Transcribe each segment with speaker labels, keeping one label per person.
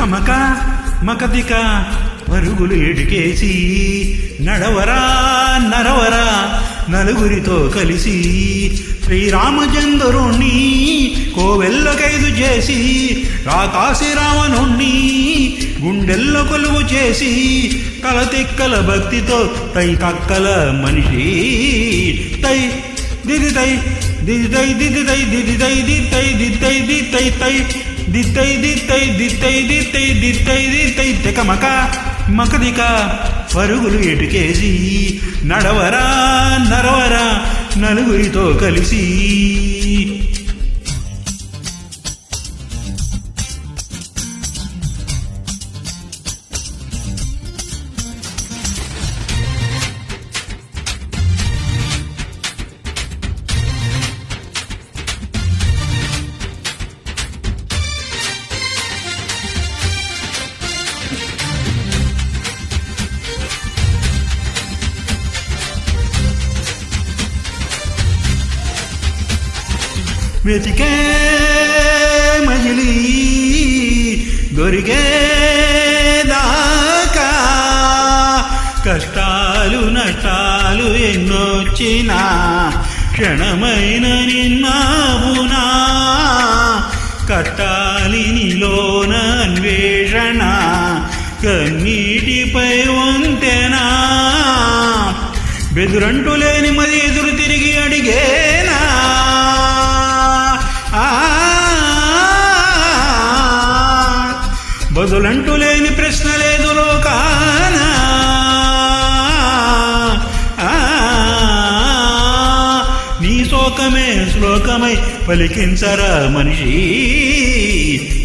Speaker 1: తికమక మకతిక పరుగులు ఎడికేసి నడవరా నరవరా నలుగురితో కలిసి శ్రీరామచంద్రుణ్ణి కోవెల్ల ఖైదు చేసి రాకాసి రావణుణ్ణి గుండెల్లో కొలువు చేసి కలతిక్కల భక్తితో తై కక్కల మనిషి తై దిదితై దిదితై దిదితై దిదితై దిత్తై దిత్తై దిత్తై తై దిత్తై దిత్తై దిత్తై దిత్తై దిత్తై దిత్తై తికమక మకదిక పరుగులు ఎటుకేసి నడవరా నరవరా నలుగురితో కలిసి వెతికే మజిలీ దొరికే దాకా కష్టాలు నష్టాలు ఎన్నొచ్చినా క్షణమైన నిన్నావునా కట్టాలి నీలోన అన్వేషణ కన్నీటిపై వంతెనా బెదురంటూ లేని మది ఎదురు తిరిగి అడిగేనా బదులంటూ లేని ప్రశ్న లేదు లోకానా నీ శోకమే శ్లోకమై పలికించరా మనిషి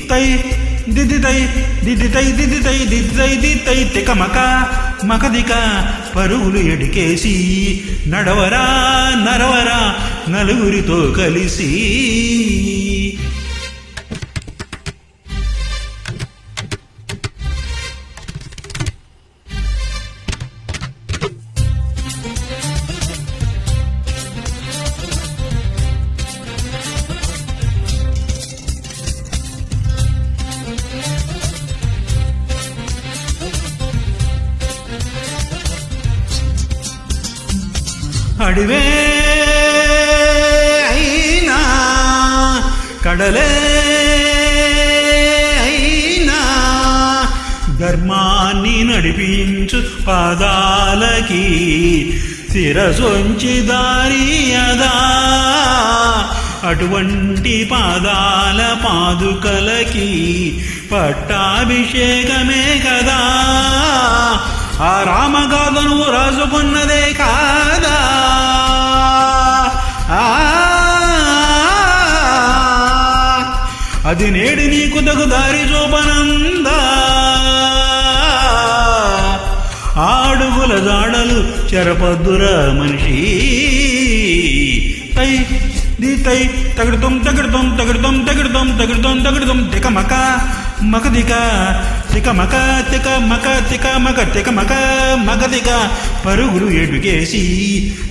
Speaker 1: తై దిదితై దిదితై దిదితై దిద్దై దిత్తై తికమక మకదిక పరుగులు ఎడికేసి నడవరా నరవరా నలుగురితో కలిసి అడివే అయినా కడలే అయినా ధర్మాన్ని నడిపించు పాదాలకి శిరసొంచి దారియదా అటువంటి పాదాల పాదుకలకి పట్టాభిషేకమే కదా ఆ రామగాథను రాసుకున్నదే కాదా అది నేడు నీకు తగు దారి చూపనందా ఆడుగుల జాడలు చెరపద్దురా మనిషి తై దితై తగడుతం తగడుతం తగడుతం తగడుతం తగడుతం తగడుతం తికమక మకదిక తికమక తికమక తికమక తికమక మకదిక పరుగులు ఎడుగేసి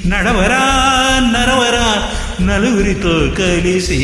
Speaker 1: నడవరా నరవరా నలుగురితో కలిసి